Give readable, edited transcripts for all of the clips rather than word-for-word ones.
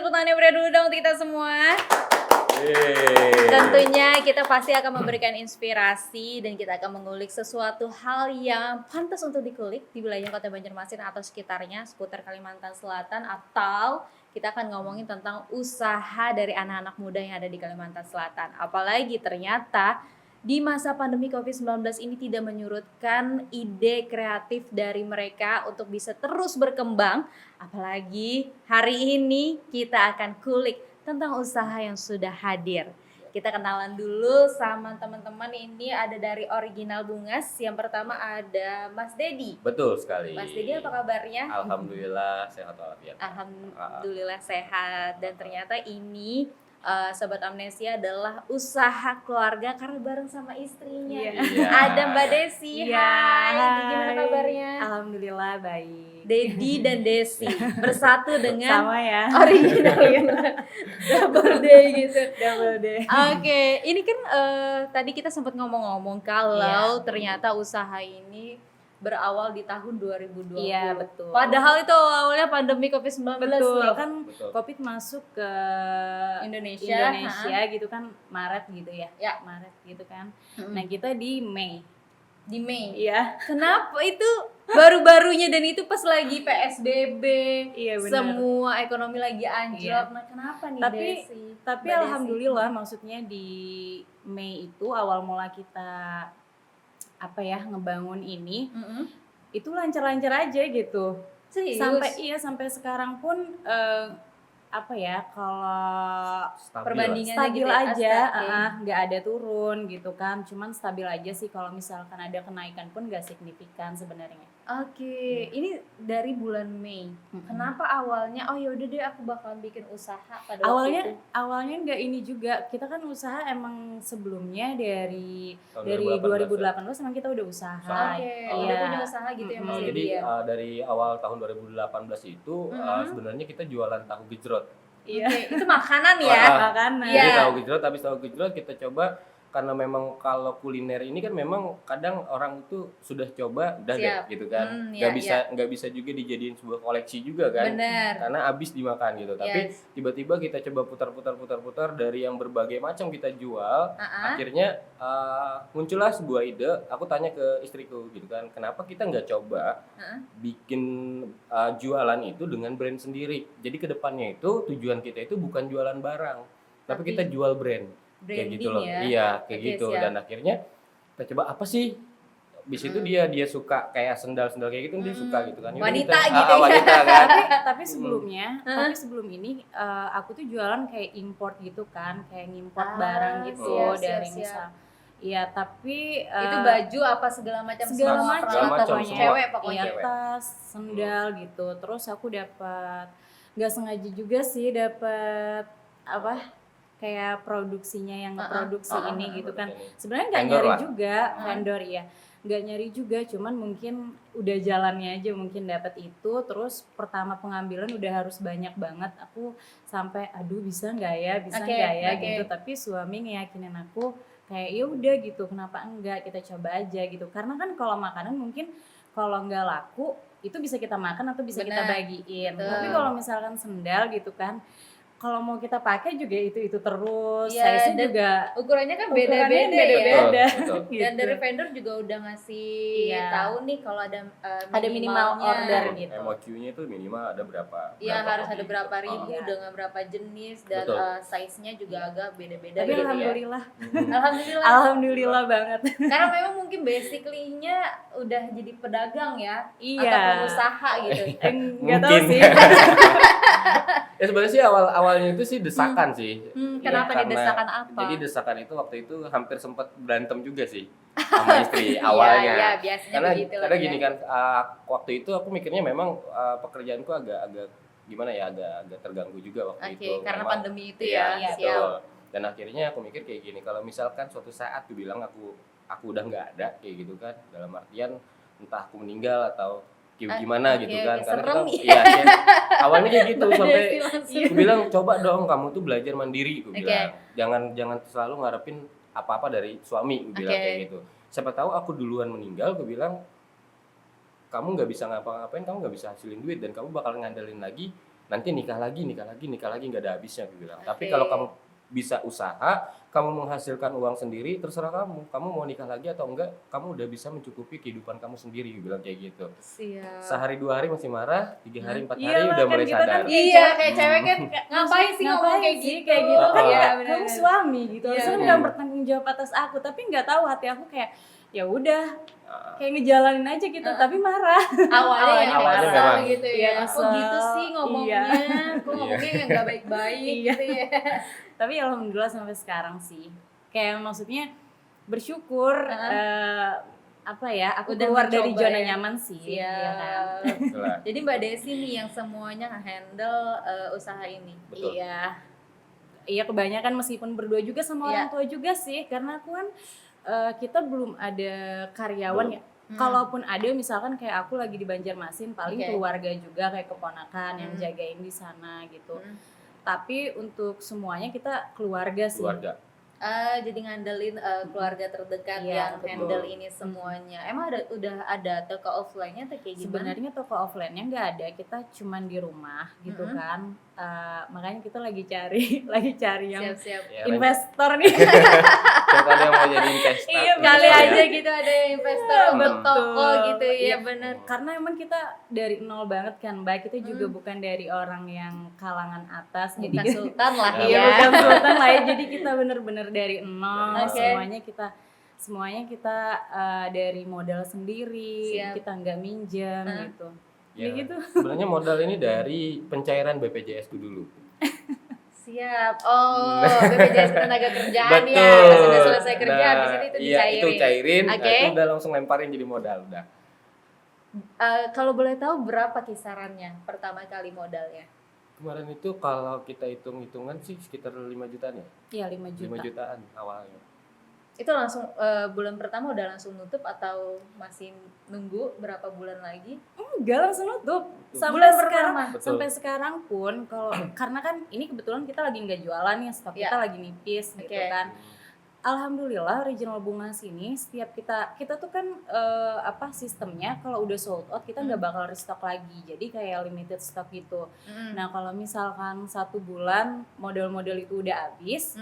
tepuk tangannya beri dulu dong untuk kita semua. Tentunya kita pasti akan memberikan inspirasi dan kita akan mengulik sesuatu hal yang pantas untuk dikulik di wilayah Kota Banjarmasin atau sekitarnya seputar Kalimantan Selatan, atau kita akan ngomongin tentang usaha dari anak-anak muda yang ada di Kalimantan Selatan. Apalagi ternyata di masa pandemi COVID-19 ini tidak menyurutkan ide kreatif dari mereka untuk bisa terus berkembang. Apalagi hari ini kita akan kulik tentang usaha yang sudah hadir. Kita kenalan dulu sama teman-teman. Ini ada dari Original Bungas. Yang pertama ada Mas Dedi. Betul sekali. Mas Dedi, apa kabarnya? Alhamdulillah sehat walafiat. Alhamdulillah sehat. Dan ternyata ini Sobat Amnesia adalah usaha keluarga karena bareng sama istrinya. Iya. Ada Mbak Desi. Iya. Hai. Gimana kabarnya? Alhamdulillah baik. Dedi dan Desi bersatu dengan Sama ya. Original double D gitu. Double D. Oke, ini kan tadi kita sempat ngomong-ngomong kalau ternyata usaha ini berawal di tahun 2020. Iya, betul. Padahal itu awalnya pandemi COVID-19 Betul, loh. kan Betul. Covid masuk ke Indonesia, gitu kan Maret gitu ya. Ya. Maret gitu kan. Nah, kita di Mei. Di Mei. Iya. Kenapa itu baru-barunya dan itu pas lagi PSBB. Iya, benar. Semua ekonomi lagi anjlok. Iya. Nah, kenapa nih Tapi Desi? Tapi Mbak alhamdulillah maksudnya di Mei itu awal mula kita ngebangun ini itu lancar-lancar aja gitu. Serius? Sampai sekarang pun kalau Perbandingannya stabil gitu ya, aja, stabil. nggak ada turun gitu kan, cuman stabil aja sih. Kalau misalkan ada kenaikan pun nggak signifikan sebenarnya. Oke, ini dari bulan Mei. Kenapa awalnya? Oh yaudah deh, aku bakalan bikin usaha pada waktu itu. Awalnya nggak ini juga, kita kan usaha emang sebelumnya dari Tahun 2018 emang kita udah usaha. Oke, Iya. udah punya usaha gitu ya Mas Jadi Dedi ya. dari awal tahun 2018 itu sebenarnya kita jualan tahu gejrot. Iya. Oke, itu makanan ya. Makanan. Iya. Jadi tahu gejrot, habis tahu gejrot kita coba, karena memang kalau kuliner ini kan memang kadang orang itu sudah coba udah Siap. deh gitu kan. Iya, Nggak bisa juga dijadiin sebuah koleksi juga kan. Bener. Karena habis dimakan gitu. Tapi Yes. tiba-tiba kita coba putar dari yang berbagai macam kita jual. Akhirnya muncullah sebuah ide. Aku tanya ke istriku gitu kan, kenapa kita nggak coba bikin jualan itu dengan brand sendiri. Jadi kedepannya itu tujuan kita itu bukan jualan barang, tapi kita jual brand. Kayak gitu loh. ya. Iya, kayak Oke, gitu. siap. Dan akhirnya kita coba apa sih? Bis itu dia suka kayak sendal-sendal kayak gitu, dia suka gitu kan. Yaudah Wanita kita- gitu ya. wanita kan. tapi sebelum ini aku tuh jualan kayak import gitu kan, kayak ngimport barang gitu siap, dari siap. misal. Iya, tapi Itu baju apa segala macam segala semua macam peralatan pokoknya. cewek pokoknya. Iya, tas, sendal gitu. Terus aku dapat nggak sengaja juga sih dapat kayak produksinya yang ngeproduksi ini gitu kan. Sebenarnya nggak Vendor nyari lah. juga, vendor ya. Nggak nyari juga, cuman mungkin udah jalannya aja mungkin dapat itu. Terus pertama pengambilan udah harus banyak banget. Aku sampai aduh bisa nggak ya gitu. Tapi suami ngeyakinin aku kayak ya udah gitu, kenapa enggak, kita coba aja gitu. Karena kan kalau makanan mungkin kalau nggak laku itu bisa kita makan atau bisa kita bagiin. Betul. Tapi kalau misalkan sendal gitu kan, kalau mau kita pakai juga itu terus. Iya, Size-nya dan juga ukurannya kan ukurannya beda-beda ya. beda-beda. Betul. Gitu. Dan dari vendor juga udah ngasih Iya. tahu nih kalau ada Ada minimal minimalnya. order gitu. MOQ-nya itu minimal ada berapa? Iya, harus kopi ada berapa gitu. ribu Iya. dengan berapa jenis dan Betul. size-nya juga agak beda-beda Tapi gitu ya. alhamdulillah, Alhamdulillah. alhamdulillah banget. Karena memang mungkin basically-nya udah jadi pedagang ya, Iya. atau pengusaha gitu. Enggak tahu Mungkin. sih. Ya sebenarnya sih awalnya itu sih desakan sih. Kenapa Karena- didesakan apa? Jadi desakan itu waktu itu hampir sempat berantem juga sih sama istri awalnya. Iya, biasanya begitu lah karena ya. gini kan, waktu itu aku mikirnya memang pekerjaanku agak gimana ya, agak terganggu juga waktu Oke, itu. karena Memang- pandemi itu Iya, ya. betul. Dan akhirnya aku mikir kayak gini, kalau misalkan suatu saat aku bilang aku udah nggak ada kayak gitu kan, dalam artian entah aku meninggal atau gimana Oke, gitu kan, oke, karena serem kita awalnya kayak gitu Mbak sampai Desi langsung. aku bilang coba dong kamu tuh belajar mandiri, aku Oke. bilang jangan selalu ngarepin apa-apa dari suami, aku bilang Oke. kayak gitu. Siapa tahu aku duluan meninggal, aku bilang kamu nggak bisa ngapa-ngapain, kamu nggak bisa hasilin duit dan kamu bakal ngandelin lagi nanti nikah lagi nggak ada habisnya aku bilang. Tapi Oke. kalau kamu bisa usaha, kamu menghasilkan uang sendiri, terserah kamu mau nikah lagi atau enggak, kamu udah bisa mencukupi kehidupan kamu sendiri, bilang kayak gitu. Siap. Sehari 2 hari masih marah, 3 hari 4 Iya hari lah, udah kan mulai kita sadar. kan Iya, kayak cewek kan ngapain sih ngomong Ngapain kayak sih gitu? kayak gitu kan Iya, ya, bener, kamu bener. suami gitu, Iya, harusnya bener. nggak bertanggung jawab atas aku, tapi nggak tahu hati aku kayak ya udah Ah, kayak ngejalanin aja gitu, tapi marah. Awalnya yang Awalnya kesel memang. gitu Iya, ya. Kok kesel. gitu sih ngomongnya? Kok ngomongnya yang gak baik-baik Iya. gitu ya. Tapi alhamdulillah sampai sekarang sih kayak maksudnya bersyukur apa ya, aku Udah keluar dari mencoba zona ya. nyaman sih. Siap. Iya kan? itulah. Jadi Mbak Desi nih yang semuanya handle usaha ini. Betul. Iya kebanyakan meskipun berdua juga sama Iya. orang tua juga sih, karena aku kan kita belum ada karyawan Belum. ya. Kalaupun ada misalkan kayak aku lagi di Banjarmasin, paling Oke. keluarga juga kayak keponakan yang Hmm. jagain di sana gitu. Hmm. Tapi untuk semuanya kita keluarga sih. Keluarga. Jadi ngandelin keluarga terdekat Iya, yang betul. handle ini semuanya. Emang udah ada toko offline-nya atau kayak gimana? Sebenarnya toko offline-nya nggak ada, kita cuman di rumah gitu Mm-mm. kan. Makanya kita lagi cari yang Siap-siap. Ya, investor nih. siapa ada yang mau jadi investor? Iya, Kali Investor aja ya? gitu ada investor untuk Betul. toko gitu ya, Iya. bener. Karena emang kita dari nol banget kan, Mbak. Kita juga bukan dari orang yang kalangan atas. Bukan jadi sultan lah Iya, iya, ya. bukan sultan lah ya. Jadi kita bener-bener dari nol. Oke. Semuanya kita dari modal sendiri. Siap. Kita nggak minjem gitu. Ya, Ya gitu. sebenarnya modal ini dari pencairan BPJS ku dulu. Siap. Oh, BPJS Ketenagakerjaan ya. Betul. Sudah selesai kerja Nah, habis itu iya, dicairin. itu cairin, nah, Oke. itu udah langsung lemparin jadi modal udah. Kalau boleh tahu berapa kisarannya pertama kali modalnya? Kemarin itu kalau kita hitung-hitungan sih sekitar 5 jutaan ya. Iya 5 5 juta. jutaan awalnya. Itu langsung bulan pertama udah langsung nutup atau masih nunggu berapa bulan lagi? Enggak langsung nutup. Sampai Bulan sekarang, pertama. Betul. sampai sekarang pun kalau karena kan ini kebetulan kita lagi nggak jualan ya, stok Iya. kita lagi nipis gitu Oke. kan. Alhamdulillah original bungas ini setiap kita tuh kan sistemnya kalau udah sold out kita nggak bakal restock lagi. Jadi kayak limited stock gitu. Nah, kalau misalkan 1 bulan model-model itu udah habis,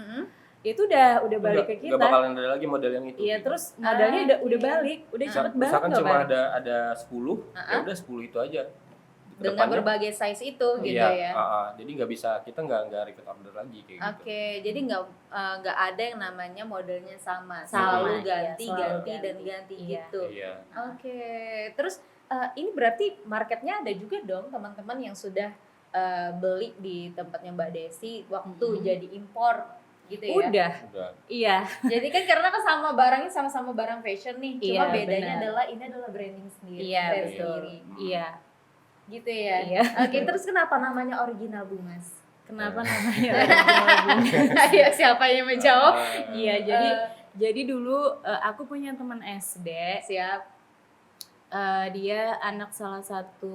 itu udah balik ke Nggak kita. bakalan ada lagi model yang itu. Iya, gitu. terus modalnya udah Oke. balik, udah Misal- cepet banget misalkan loh cuma balik. ada 10, ya udah 10 itu aja. Dengan Kedepannya, berbagai size itu gitu iya, ya. jadi nggak bisa, kita nggak repeat order lagi kayak gitu. Oke, jadi nggak ada yang namanya modelnya sama, Sama, selalu iya, ganti, selalu ganti dan ganti. ganti Iya. gitu. Iya. Oke, terus ini berarti marketnya ada juga dong teman-teman yang sudah beli di tempatnya Mbak Desi waktu jadi impor gitu ya. Udah, iya. Jadi kan karena kan barangnya sama-sama barang fashion nih, cuma Iya, bedanya benar. adalah ini adalah branding sendiri, Iya, brand betul. sendiri, Iya. gitu ya. Iya. Oke, terus kenapa namanya original Bungas? Kenapa namanya original bunga? Ayo siapa yang menjawab? Iya, jadi dulu aku punya teman SD, Siap. dia anak salah satu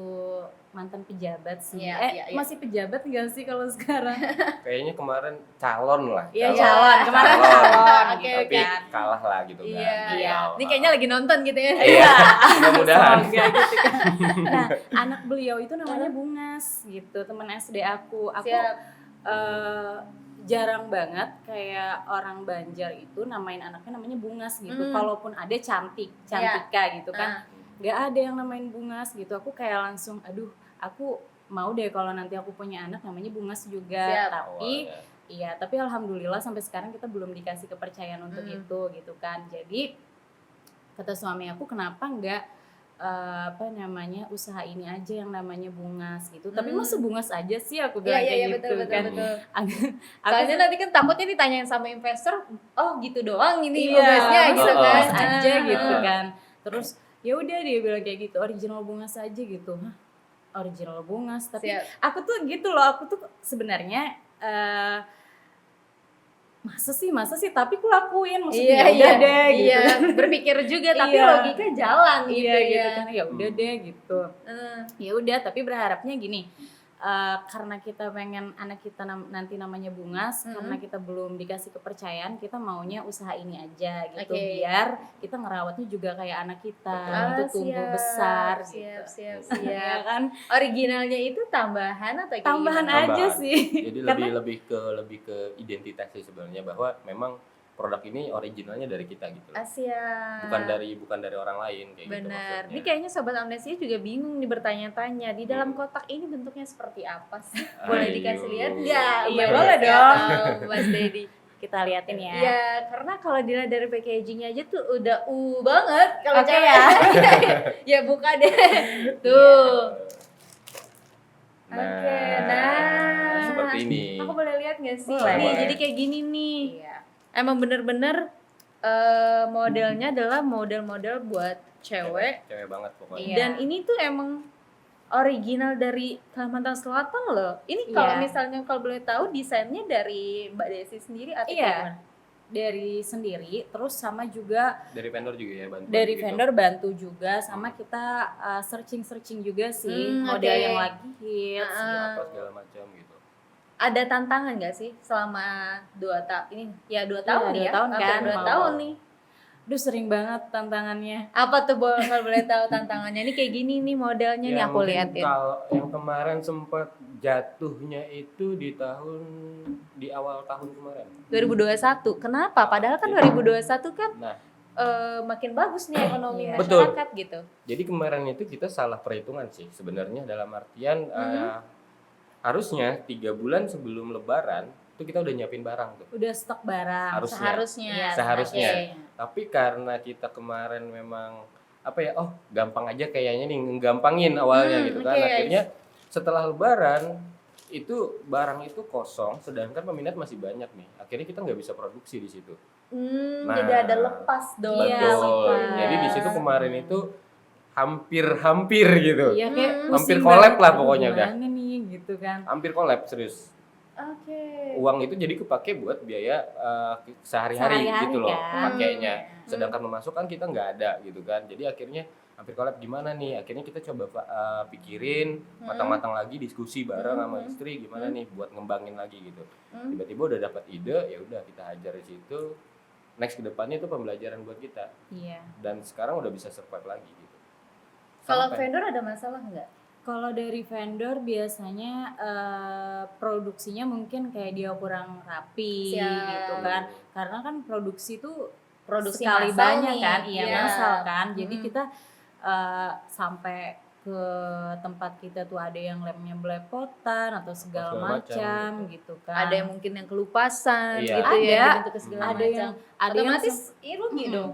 mantan pejabat sih. Iya, iya, iya. Masih pejabat nggak sih kalau sekarang? Kayaknya kemarin calon lah. Iya, Calon. calon. Kemarin Calon. calon Oke, gitu Tapi kan. kalah lah gitu kan. Iya. Iya. Ini kayaknya lagi nonton gitu ya. Iya, mudah-mudahan. Semoga gitu kan. Nah, anak beliau itu namanya Bungas gitu, teman SD aku. Aku Siap. jarang banget kayak orang Banjar itu namain anaknya namanya Bungas gitu. Kalaupun ada Cantika gitu kan. Nggak ada yang namain Bungas gitu. Aku kayak langsung aduh, aku mau deh kalau nanti aku punya anak namanya Bungas juga. Siap. Tapi Awalnya. iya, tapi alhamdulillah sampai sekarang kita belum dikasih kepercayaan untuk itu gitu kan. Jadi kata suami aku kenapa nggak usaha ini aja yang namanya Bungas gitu. Tapi masa Bungas aja sih aku Iya, bilang iya, kayak iya, gitu betul, kan. betul. Aku Soalnya nanti kan takutnya ditanyain sama investor, oh gitu doang ini iya, Bungasnya gitu kan. Bungas aja gitu Ah. kan. Terus ya udah dia bilang kayak gitu, original Bungas aja gitu. Hah? Original Bungas, tapi Siap. aku tuh gitu loh, aku tuh sebenarnya masa sih tapi aku lakuin maksudnya ya udah deh gitu iya. kan. Berpikir juga tapi Iya. logika jalan gitu Iya ya. gitu kan, ya udah deh gitu. Eh, Ya udah, tapi berharapnya gini, karena kita pengen anak kita nanti namanya Bungas, karena kita belum dikasih kepercayaan, kita maunya usaha ini aja gitu, biar kita ngerawatnya juga kayak anak kita, itu tumbuh besar gitu. Siap. Ya kan? Originalnya itu tambahan atau kayak Tambahan gimana? aja sih. Jadi lebih ke identitas sih sebenarnya, bahwa memang produk ini originalnya dari kita gitu loh. Siap. Bukan dari orang lain kayak gitu Bener. maksudnya. Ini kayaknya Sobat Amnesia juga bingung nih bertanya-tanya, di dalam kotak ini bentuknya seperti apa sih? Boleh dikasih lihat nggak? Iya, Mbak boleh Desi dong. atau Mas Dedi. Kita liatin ya. Iya, karena kalau dilihat dari packagingnya aja tuh udah banget kalau Oke cewek. ya. Ya buka deh. Tuh. Nah, Oke, nah. seperti ini. Aku boleh lihat nggak sih? Boleh. Nih, jadi kayak gini nih. Iya. Emang bener-bener modelnya adalah model-model buat cewek. Cewek banget pokoknya. Iya. Dan ini tuh emang original dari Kalimantan Selatan loh. Ini kalau Iya. misalnya kalau boleh tahu desainnya dari Mbak Desi sendiri atau Iya. gimana? Dari sendiri, terus sama juga Dari vendor juga ya bantu. dari gitu. vendor bantu juga, sama kita searching juga sih model oke. yang lagi hits. Apa segala macam gitu. Ada tantangan nggak sih selama 2 tahun ini? Ya 2 tahun nih 2 ya. tahun Hampir kan, 2 mau. tahun nih. Duh, sering banget tantangannya. Apa tuh kalau boleh tahu tantangannya? Ini kayak gini nih modelnya nih aku mungkin liatin. Kalau yang kemarin sempat jatuhnya itu di awal tahun kemarin. 2021. Kenapa? Padahal kan 2021 kan Nah, makin bagus nih ekonomi Iya. masyarakat gitu. jadi kemarin itu kita salah perhitungan sih sebenarnya, dalam artian harusnya 3 bulan sebelum Lebaran itu kita udah nyiapin barang tuh. Udah stok barang. Harusnya. Seharusnya. Iya, Seharusnya. seharusnya. Tapi karena kita kemarin memang apa ya, gampang aja kayaknya nih, nggampangin awalnya gitu kan. oke. Akhirnya setelah Lebaran itu barang itu kosong, sedangkan peminat masih banyak nih. Akhirnya kita nggak bisa produksi di situ. Nah, Jadi ada lepas dong. Iya, Betul. lepas. Jadi di situ kemarin itu hampir gitu. Iya, kayak Hampir pusing collab banget. lah Aduh, pokoknya udah. gimana nih gitu kan. Hampir collab serius. Oke. Uang itu jadi kepake buat biaya sehari-hari Sehari-hari gitu loh kan. pakainya. Sedangkan memasukkan kita nggak ada gitu kan. Jadi akhirnya hampir collab gimana nih? Akhirnya kita coba pikirin matang-matang lagi, diskusi bareng sama istri gimana nih buat ngembangin lagi gitu. Tiba-tiba udah dapat ide, ya udah kita hajar di situ. Next ke depannya itu pembelajaran buat kita. Iya. Dan sekarang udah bisa survive lagi gitu. Kalau Sampai- vendor ada masalah nggak? Kalau dari vendor biasanya produksinya mungkin kayak dia kurang rapi Siap. gitu kan. Karena kan produksi itu Produksi sekali massal banyak nih. kan, iya Iya. massal kan. Jadi kita sampai ke tempat kita tuh ada yang lemnya belepotan atau segala Segala macam, macam gitu kan. Ada yang mungkin yang kelupasan Iya. gitu ya, Ada. dibentuk ke segala ada macam. yang ada yang Otomatis rugi dong.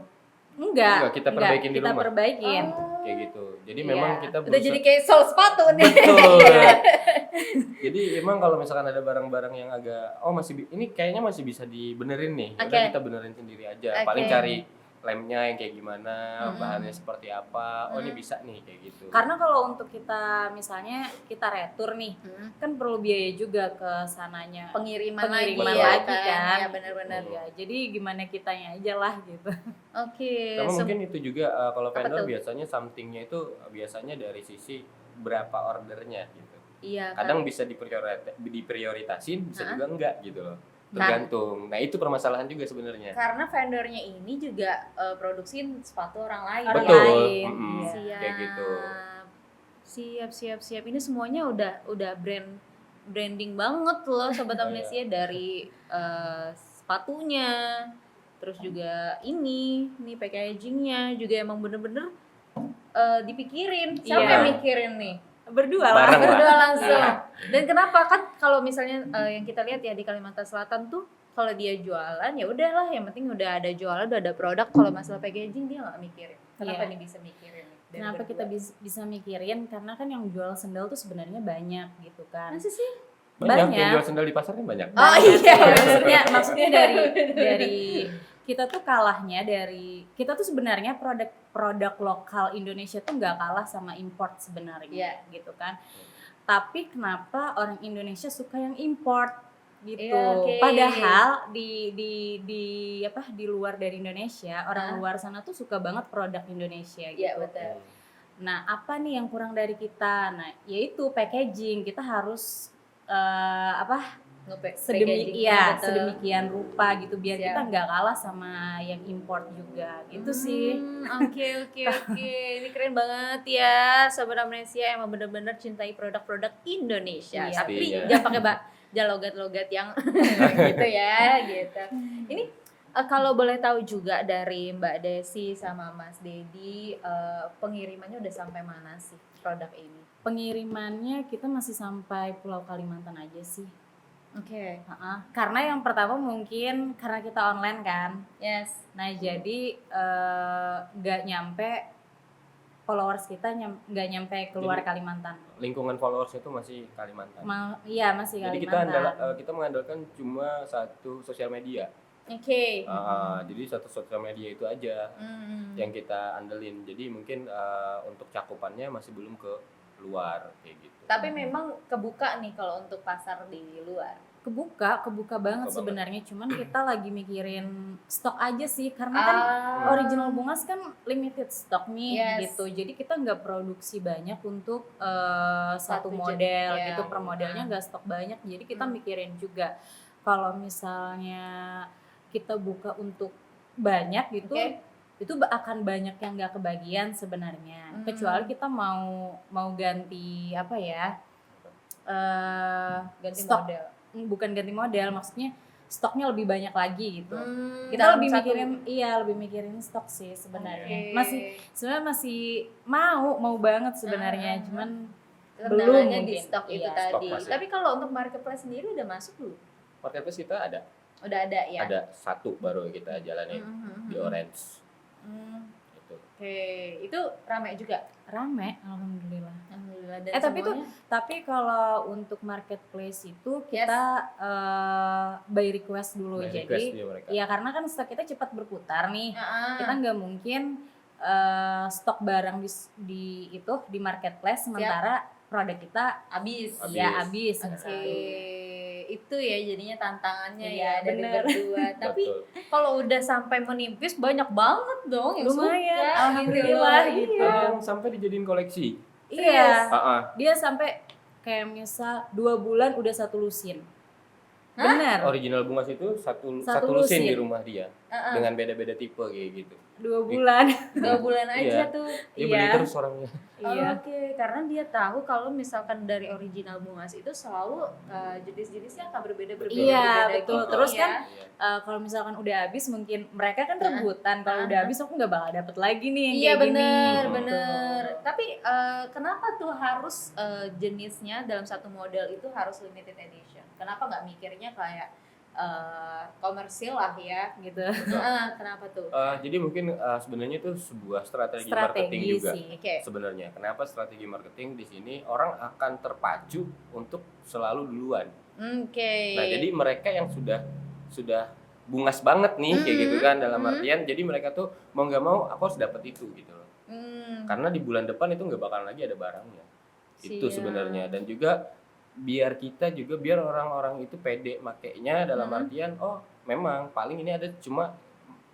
enggak, kita perbaikin di kita rumah. perbaikin. kayak gitu. Jadi Iya. memang kita Udah jadi kayak sol sepatu nih. Betul. Jadi emang kalau misalkan ada barang-barang yang agak ini kayaknya masih bisa dibenerin nih. Ya udah Oke. kita benerin sendiri aja. Oke. Paling cari lemnya yang kayak gimana, bahannya seperti apa. Oh, ini bisa nih kayak gitu. Karena kalau untuk kita misalnya kita retur nih, kan perlu biaya juga ke sananya. Pengiriman Pengiriman lagi lagi kan. Ya benar-benar. Ya, jadi gimana kitanya aja lah gitu. Oke. Sama mungkin itu juga kalau Apa vendor tuh? biasanya somethingnya itu biasanya dari sisi berapa ordernya gitu. Iya. Kadang bisa diprioritasin, bisa juga enggak gitu loh. Tergantung. Nah, itu permasalahan juga sebenarnya. Karena vendornya ini juga produksiin sepatu orang lain. Orang Betul. lain. Mm-mm. Siap. Kayak gitu. Siap. Ini semuanya udah branding banget loh Sobat Amnesia, dari sepatunya, terus juga ini nih packagingnya juga emang bener-bener dipikirin. Siapa Iya. yang mikirin nih? Berdua Bareng lah. lah. Berdua langsung. Iya. Dan kenapa kan kalau misalnya yang kita lihat ya di Kalimantan Selatan tuh kalau dia jualan ya udahlah, yang penting udah ada jualan, udah ada produk. Kalau masalah packaging dia nggak mikirin. Kenapa Iya. nih bisa mikirin? nih dari Kenapa berdua? kita bisa mikirin? Karena kan yang jual sendal tuh sebenarnya banyak gitu kan. Masa sih? Banyak Banyak. yang jual sendal di pasar kan banyak. Oh iya. Maksudnya dari kita tuh kalahnya dari kita tuh sebenarnya produk lokal Indonesia tuh nggak kalah sama import sebenarnya gitu kan. Tapi kenapa orang Indonesia suka yang import gitu? Iya, oke. Padahal di luar dari Indonesia, orang luar sana tuh suka banget produk Indonesia gitu. Iya betul. Nah, apa nih yang kurang dari kita? Nah, yaitu packaging. Kita harus sedemikian rupa gitu biar kita nggak kalah sama yang import juga gitu sih. Oke. Ini keren banget ya, Sobat Amnesia, emang bener-bener cintai produk-produk Indonesia. Iya. Tapi jangan pakai jangan logat-logat yang gitu ya, gitu. Ini kalau boleh tahu juga dari Mbak Desi sama Mas Dedi, pengirimannya udah sampai mana sih produk ini? Pengirimannya kita masih sampai Pulau Kalimantan aja sih. Oke. Karena yang pertama mungkin karena kita online kan. Yes. Nah jadi nggak nyampe followers kita nggak nyampe keluar Jadi, Kalimantan. Lingkungan followers itu masih Kalimantan. Iya masih Jadi Kalimantan. kita mengandalkan cuma satu sosial media. Oke. Jadi satu sosial media itu aja yang kita andelin. Jadi mungkin untuk cakupannya masih belum ke luar kayak gitu. Tapi memang kebuka nih kalau untuk pasar di luar. Kebuka banget sebenarnya, cuman kita lagi mikirin stok aja sih karena kan Original Bungas kan limited stok nih gitu, jadi kita nggak produksi banyak untuk satu model gitu, per modelnya nggak stok banyak, jadi kita mikirin juga kalau misalnya kita buka untuk banyak gitu, itu akan banyak yang nggak kebagian sebenarnya, kecuali kita mau ganti apa ya, ganti stok model. Bukan ganti model, maksudnya stoknya lebih banyak lagi gitu. Kita lebih mikirin stok sih sebenarnya. Masih mau banget sebenarnya, cuman belum mungkin di stok itu tadi. Tapi kalau untuk marketplace sendiri udah masuk belum? Marketplace kita ada. Udah ada ya. Ada satu baru kita jalanin di Orange. Oke, itu ramai juga. Rame, alhamdulillah. Dan tapi kalau untuk marketplace itu kita by request dulu, jadi ya karena kan stok kita cepat berputar nih, kita nggak mungkin stok barang di marketplace sementara produk kita habis. Itu ya jadinya tantangannya ya dari bener. berdua. Tapi kalau udah sampai menipis banyak banget dong yang lumayan, suka. Alhamdulillah gitu. Sampai dijadiin koleksi. Iya. Dia sampai kayak misal 2 bulan udah satu lusin. Benar. Original Bungas itu satu lusin di rumah dia dengan beda-beda tipe kayak gitu. 2 bulan. 2 bulan aja tuh. Dia beli terus orangnya. Oke, karena dia tahu kalau misalkan dari Original Bungas itu selalu jenis-jenisnya akan berbeda. Iya, betul. Gitu, terus kan kalau misalkan udah habis mungkin mereka kan rebutan. Kalau udah habis aku nggak bakal dapet lagi nih yang kayak gini. Iya, bener. Tapi kenapa tuh harus jenisnya dalam satu model itu harus limited edition? Kenapa nggak mikirnya kayak komersil lah ya gitu? Kenapa tuh? Jadi mungkin sebenarnya itu sebuah strategi marketing juga sebenarnya. Kenapa strategi marketing di sini orang akan terpacu untuk selalu duluan. Nah jadi mereka yang sudah bungas banget nih kayak gitu kan dalam artian, jadi mereka tuh mau nggak mau aku harus dapat itu gitu loh. Karena di bulan depan itu nggak bakalan lagi ada barangnya. Itu sebenarnya, dan juga biar orang-orang itu pede makainya dalam artian memang paling ini ada cuma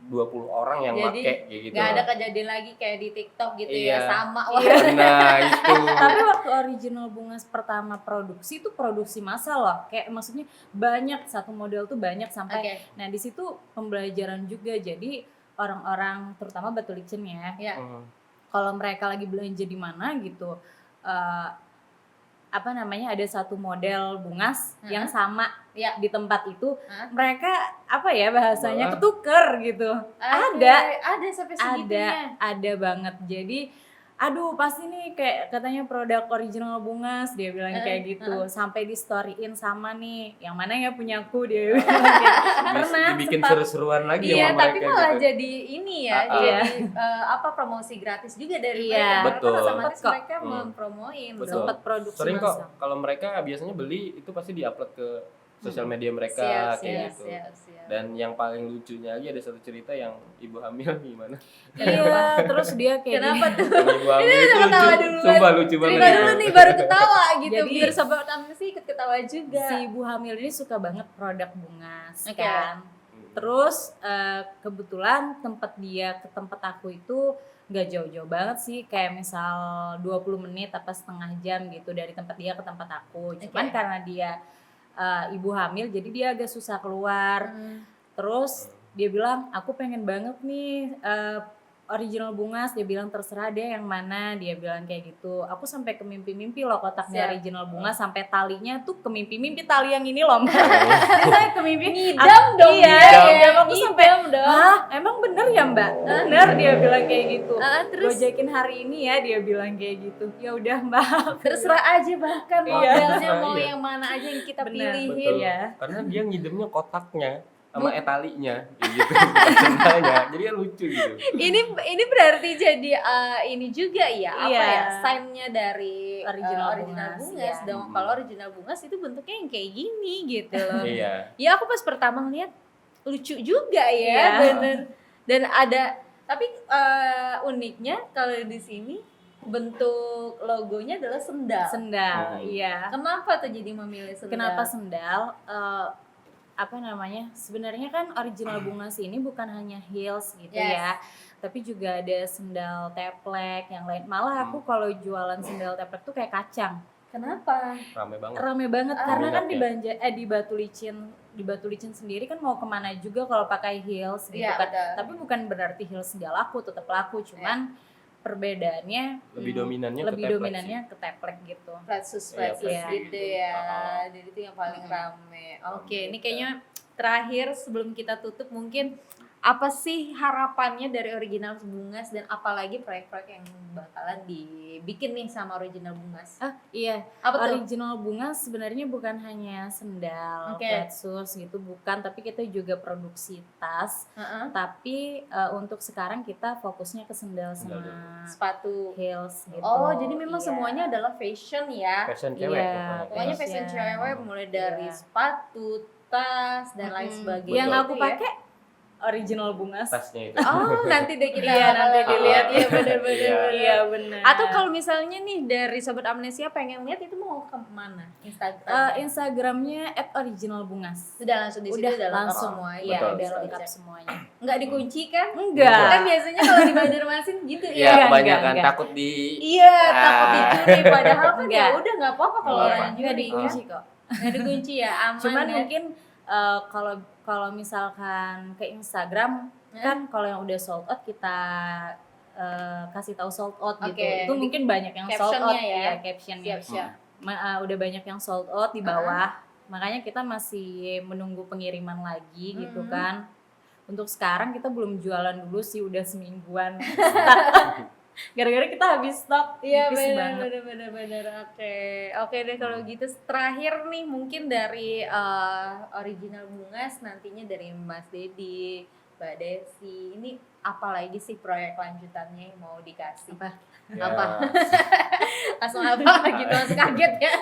20 orang yang make kayak gitu. Gak ada kejadian lagi kayak di TikTok gitu ya sama. Nah itu. Tapi waktu Original Bungas pertama produksi itu produksi massal loh, kayak maksudnya banyak, satu model tuh banyak sampai. Nah di situ pembelajaran juga, jadi orang-orang terutama Batulicin ya. Kalau mereka lagi belanja di mana gitu. Ada satu model bungas yang sama di tempat itu, mereka bahasanya ketuker gitu. Ada sampai segitunya. Ada banget. Jadi pasti nih kayak katanya produk Original Bungas, dia bilang kayak gitu. Sampai di storyin sama nih, yang mana ya punyaku, dia bilang pernah dibikin seru-seruan lagi sama mereka. Tapi malah gitu. Jadi ini ya, jadi promosi gratis juga dari mereka. Betul. Otomatis mereka mempromoin. Sempat produksi sering kok kalau mereka biasanya beli itu pasti diupload ke sosial media mereka kayak gitu. Dan yang paling lucunya lagi ada satu cerita yang ibu hamil gimana? Iya, terus dia kayak kenapa tuh? Ibu hamil itu lucu, sumpah lucu banget. Cerita dulu nih baru ketawa gitu. Jadi, biar sobat kami sih ikut ketawa juga. Si ibu hamil ini suka banget produk bungas kan. Terus kebetulan tempat dia ke tempat aku itu nggak jauh-jauh banget sih, kayak misal 20 menit apa setengah jam gitu dari tempat dia ke tempat aku. Cuman karena dia ibu hamil jadi dia agak susah keluar. Terus dia bilang aku pengen banget nih original bungas, dia bilang terserah deh yang mana, dia bilang kayak gitu. Aku sampai ke mimpi-mimpi loh kotaknya original bunga, sampai talinya tuh ke mimpi-mimpi tali yang ini loh Mbak. Saya ke mimpi ngidam dong. Iya, aku sampai hah emang bener ya Mbak? Bener dia bilang kayak gitu. Gojekin hari ini ya, dia bilang kayak gitu. Ya udah Mbak. Terserah aja bahkan modelnya mau yang mana aja yang kita pilihin. Betul. Ya. Karena dia ngidamnya kotaknya sama etalinya gitu. Sebenarnya. Jadi kan lucu gitu. Ini berarti jadi ini juga ya, apa Iya. ya, sign-nya dari Original bungas Bungas, dong. Kalau original bungas itu bentuknya yang kayak gini gitu loh. Iya. Ya aku pas pertama ngeliat lucu juga ya, Iya. bener. Dan ada, tapi uniknya kalau di sini bentuk logonya adalah sendal. Sendal, iya. Kenapa tuh jadi memilih sendal? Kenapa sendal? Apa namanya? Sebenarnya kan original bungas ini bukan hanya heels gitu ya, tapi juga ada sendal teplek yang lain. Malah aku kalau jualan sendal teplek tuh kayak kacang. Kenapa? Rame banget. Karena kan Minatnya. di Batu Licin sendiri kan mau kemana juga kalau pakai heels gitu Iya, kan. betul. Tapi bukan berarti heels nggak laku, tetap laku, cuman perbedaannya Lebih dominannya lebih ke teplek dominannya ke teplek gitu. Flat shoes Iya. gitu ya. Jadi itu yang paling rame. Oke, ini kayaknya terakhir sebelum kita tutup mungkin apa sih harapannya dari original bungas dan apalagi proyek-proyek yang bakalan dibikin nih sama original bungas? Iya, Apa tuh? original bungas sebenarnya bukan hanya sendal, flat shoes gitu, bukan, tapi kita juga produksi tas. Tapi untuk sekarang kita fokusnya ke sendal sama sepatu, heels gitu. Oh, jadi memang semuanya adalah fashion ya? Fashion cewek. Pokoknya fashion cewek, mulai dari sepatu, tas dan lain sebagainya. Yang aku pakai original bungas. Tasnya itu. Oh, nanti deh kita nanti dilihat. Iya, benar-benar. Iya, benar. Atau kalau misalnya nih dari Sobat Amnesia pengen lihat itu mau ke mana? Instagram. Instagramnya @originalbungas. Sudah langsung di situ udah langsung semua. Iya, Betul. udah lengkap semuanya. Enggak dikunci kan? Enggak. Kan biasanya kalau di Banjarmasin gitu Iya, ya. kebanyakan enggak. takut di Iya, takut dicuri padahal kan ya Enggak. udah enggak apa-apa kalau Enggak orang Enggak nyuri kan. dikunci kok. Enggak dikunci ya, aman. Cuman ya. mungkin kalau misalkan ke Instagram kan kalau yang udah sold out kita kasih tahu sold out gitu. Itu mungkin banyak yang sold out ya captionnya. Siap. Udah banyak yang sold out di bawah. Makanya kita masih menunggu pengiriman lagi gitu kan. Untuk sekarang kita belum jualan dulu sih, udah semingguan. Gara-gara kita habis stok. Iya, benar. Oke deh kalau gitu terakhir nih mungkin dari original bungas nantinya dari Mas Dedi, Mbak Desi, ini apa lagi sih proyek lanjutannya yang mau dikasih? Apa? Langsung apa gitu, langsung kaget ya.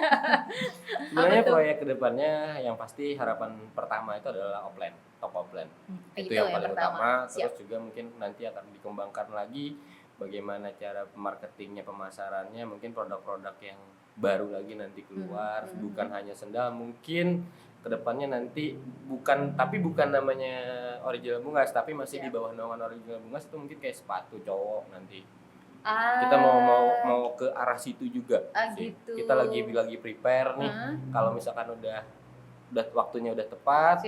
Sebenarnya proyek kedepannya yang pasti harapan pertama itu adalah offline, top offline. Itu yang paling utama. Terus juga mungkin nanti akan dikembangkan lagi bagaimana cara marketingnya, pemasarannya, mungkin produk-produk yang baru lagi nanti keluar, bukan hanya sendal, mungkin kedepannya nanti bukan namanya original bungas, tapi masih di bawah naungan original bungas itu mungkin kayak sepatu cowok nanti. Kita mau ke arah situ juga sih. Gitu. Kita lagi prepare nih. Kalau misalkan udah waktunya udah tepat,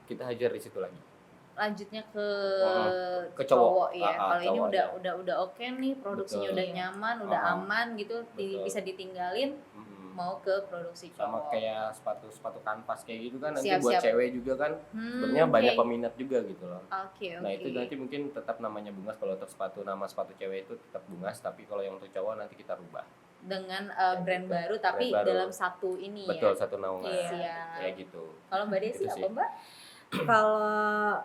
kita hajar di situ lagi. Lanjutnya ke cowok ya. Kalau ini cowok udah oke nih, produksinya udah nyaman, udah aman gitu, bisa ditinggalin. Mau ke produksi cowok. Sama kayak sepatu kanvas kayak gitu kan nanti Siap. buat cewek juga kan. Sebenarnya banyak peminat juga gitu loh. Oke. Nah, itu nanti mungkin tetap namanya bungas. Kalau untuk nama sepatu cewek itu tetap bungas, tapi kalau yang untuk cowok nanti kita rubah dengan brand baru tapi dalam satu ini. Betul, satu naungan. Kayak gitu. Kalau Mbak Desi Gitu apa sih. Mbak? Kalau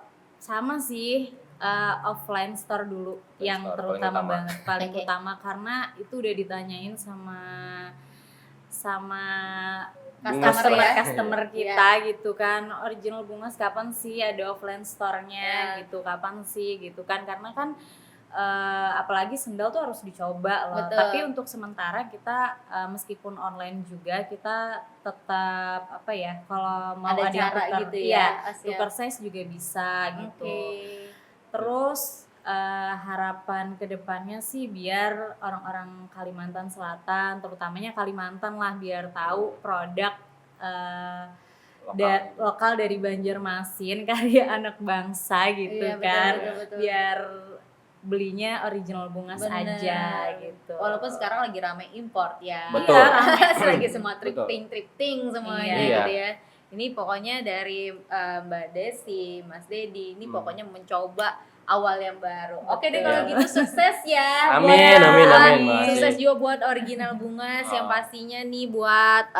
sama sih offline store dulu yang terutama banget, paling utama karena itu udah ditanyain sama customer kita gitu kan, original bungas kapan sih ada offline store-nya gitu, kapan sih gitu kan, karena kan apalagi sendal tuh harus dicoba loh. Betul. Tapi untuk sementara kita meskipun online juga kita tetap kalau mau ada cara tukar, gitu ya, tukar size juga bisa gitu. Terus harapan kedepannya sih biar orang-orang Kalimantan Selatan, terutamanya Kalimantan lah, biar tahu produk lokal dari Banjarmasin karya anak bangsa gitu. Iya, kan betul. Biar belinya original Bungas aja gitu. Walaupun sekarang lagi rame import ya. Betul. Ya, lagi semua thrifting semuanya gitu ya. Ini pokoknya dari Mbak Desi, Mas Dedi, ini pokoknya mencoba awal yang baru. Oke deh kalau gitu, sukses ya. Amin. Sukses juga buat original Bungas yang pastinya nih buat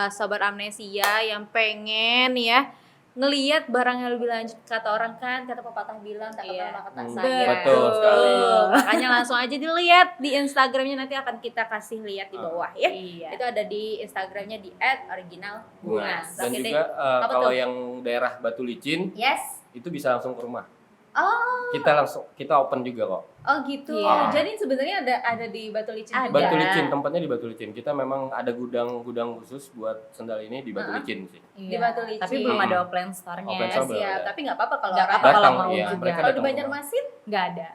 sobat amnesia yang pengen ya ngelihat barang yang lebih lanjut, kata orang kan, kata pepatah bilang tak kenal maka tak sayang. Betul sekali. Makanya langsung aja dilihat di Instagramnya, nanti akan kita kasih lihat di bawah ya. Itu ada di Instagramnya di @originalbungas. Dan juga kalau yang daerah Batu Licin, itu bisa langsung ke rumah. Oh. Kita open juga kok. Oh gitu. Jadi sebenarnya ada di Batu Licin. Batu Licin, tempatnya di Batu Licin. Kita memang ada gudang khusus buat sendal ini di Batu Licin sih. Di Batu Licin. Tapi belum ada offline store-nya. Offline store siap. Tapi nggak apa-apa kalau mau juga. Kalau di Banjarmasin nggak ada.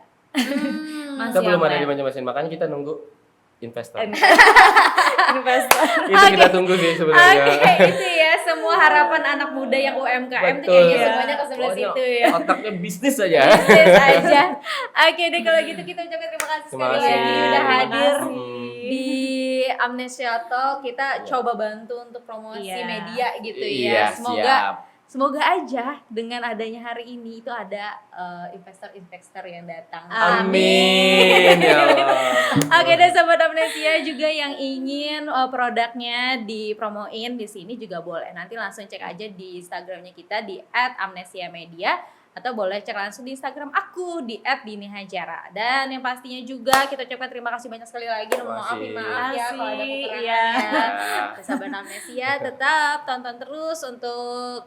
Kita belum ada di Banjarmasin, makanya kita nunggu investor. Investor. Itu kita tunggu sih sebenarnya. Itu ya, semua harapan anak muda yang UMKM tuh kayaknya semuanya ke sebelah situ ya. Otaknya bisnis aja. Oke deh kalau gitu, kita ucapkan terima kasih sekali lagi udah hadir di Amnesia Talk. Kita coba bantu untuk promosi media gitu ya. Semoga aja dengan adanya hari ini itu ada investor yang datang. Amin. Ya Allah. Oke deh sobat amnesia, juga yang ingin produknya dipromoin di sini juga boleh. Nanti langsung cek aja di Instagramnya kita di @amnesiamedia, atau boleh cek langsung di Instagram aku di @dinihajara. Dan yang pastinya juga kita ucapkan terima kasih banyak sekali lagi. Maaf ya kalau ada kekurangannya. Sahabat amnesia, tetap tonton terus untuk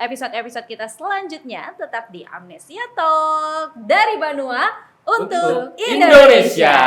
episode-episode kita selanjutnya. Tetap di Amnesia Talk dari Banua untuk Indonesia.